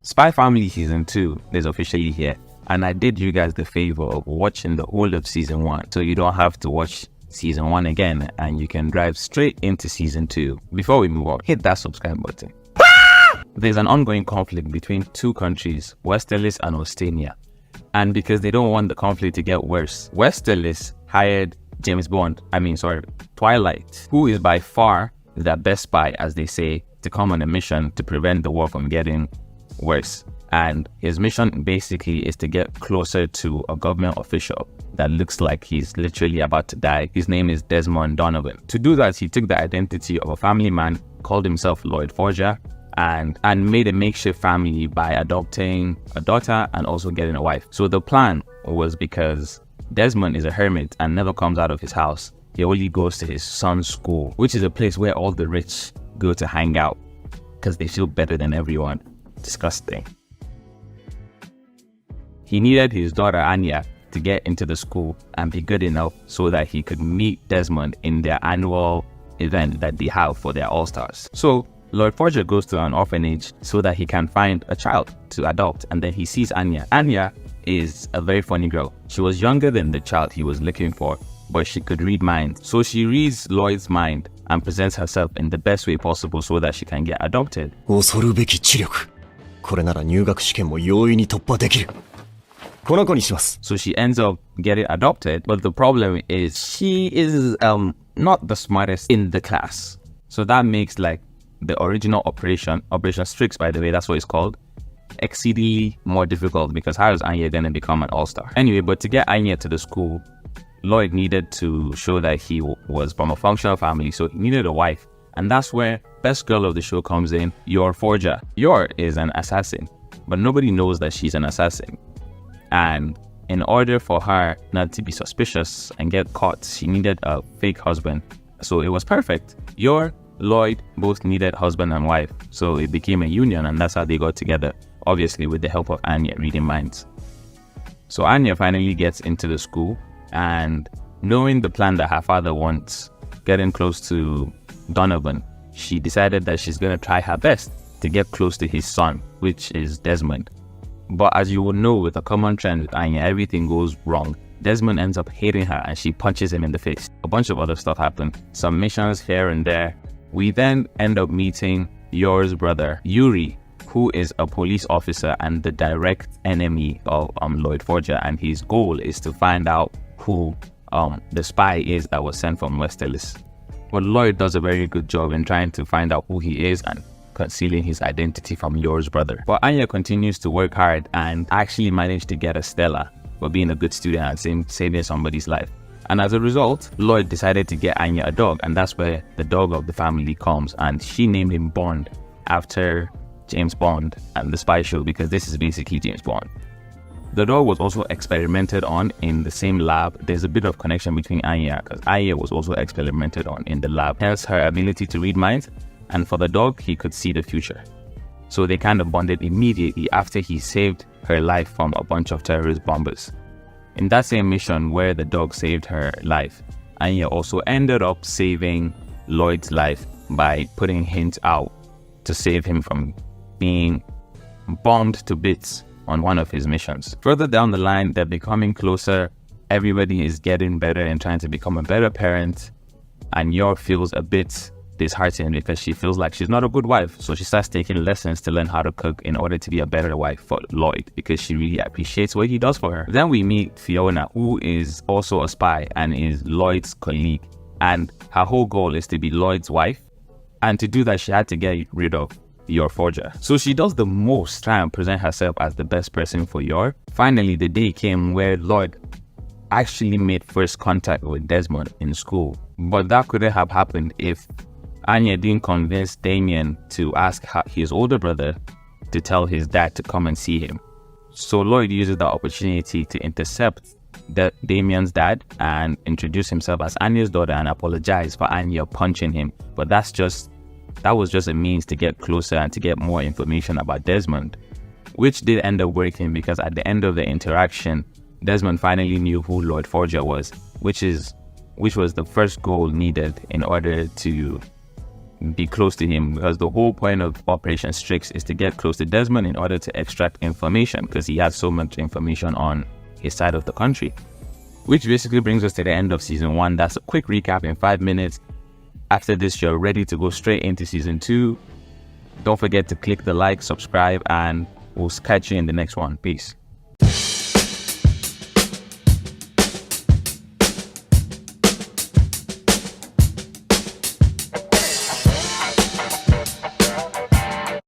Spy Family Season 2 is officially here, and I did you guys the favor of watching the whole of Season 1, so you don't have to watch Season 1 again, and you can drive straight into Season 2. Before we move on, hit that subscribe button. There's an ongoing conflict between two countries, Westeros and Ostania, and because they don't want the conflict to get worse, Westeros hired Twilight, who is by far the best spy, as they say, to come on a mission to prevent the war from getting worse. And his mission basically is to get closer to a government official that looks like he's literally about to die. His name is Desmond Donovan. To do that, he took the identity of a family man, called himself Loid Forger, and made a makeshift family by adopting a daughter and also getting a wife. So the plan was, because Desmond is a hermit and never comes out of his house, he only goes to his son's school, which is a place where all the rich go to hang out because they feel better than everyone. Disgusting. He needed his daughter Anya to get into the school and be good enough so that he could meet Desmond in their annual event that they have for their All-Stars. So Loid Forger goes to an orphanage so that he can find a child to adopt, and then he sees Anya. Anya is a very funny girl. She was younger than the child he was looking for, but she could read minds. So she reads Loid's mind and presents herself in the best way possible so that she can get adopted. So she ends up getting adopted, but the problem is she is not the smartest in the class. So that makes like the original Operation Strix, by the way, that's what it's called, exceedingly more difficult, because how is Anya gonna become an all-star? Anyway, but to get Anya to the school, Loid needed to show that he was from a functional family, so he needed a wife. And that's where best girl of the show comes in, Yor Forger. Yor is an assassin, but nobody knows that she's an assassin. And in order for her not to be suspicious and get caught, she needed a fake husband. So it was perfect. Yor, Loid both needed husband and wife, so it became a union, and that's how they got together, obviously with the help of Anya reading minds. So Anya finally gets into the school, and knowing the plan that her father wants, getting close to Donovan, she decided that she's going to try her best to get close to his son, which is Desmond. But as you will know, with a common trend with Anya, everything goes wrong. Desmond ends up hating her and she punches him in the face. A bunch of other stuff happened, some missions here and there. We then end up meeting Yor's brother, Yuri, who is a police officer and the direct enemy of Loid Forger, and his goal is to find out who the spy is that was sent from Westeros. But Loid does a very good job in trying to find out who he is and concealing his identity from Yor's brother. But Anya continues to work hard and actually managed to get a Stella for being a good student and saving somebody's life. And as a result, Loid decided to get Anya a dog, and that's where the dog of the family comes, and she named him Bond after James Bond and the spy show, because this is basically James Bond. The dog was also experimented on in the same lab. There's a bit of connection between Anya, because Anya was also experimented on in the lab, hence her ability to read minds, and for the dog, he could see the future. So they kind of bonded immediately after he saved her life from a bunch of terrorist bombers. In that same mission where the dog saved her life, Anya also ended up saving Loid's life by putting Hint out to save him from being bombed to bits on one of his missions. Further down the line, they're becoming closer. Everybody is getting better and trying to become a better parent. And Yor feels a bit disheartened because she feels like she's not a good wife. So she starts taking lessons to learn how to cook in order to be a better wife for Loid, because she really appreciates what he does for her. Then we meet Fiona, who is also a spy and is Loid's colleague. And her whole goal is to be Loid's wife. And to do that, she had to get rid of Yor Forger. So she does the most, try and present herself as the best person for Yor. Finally, the day came where Loid actually made first contact with Desmond in school. But that couldn't have happened if Anya didn't convince Damien to ask his older brother to tell his dad to come and see him. So Loid uses the opportunity to intercept Damien's dad and introduce himself as Anya's daughter and apologize for Anya punching him. But that was just a means to get closer and to get more information about Desmond, which did end up working, because at the end of the interaction, Desmond finally knew who Loid Forger was, which was the first goal needed in order to be close to him, because the whole point of Operation Strix is to get close to Desmond in order to extract information, because he has so much information on his side of the country. Which basically brings us to the end of season 1. That's a quick recap in 5 minutes. After this, you're ready to go straight into season 2. Don't forget to click the like, subscribe, and we'll catch you in the next one. Peace.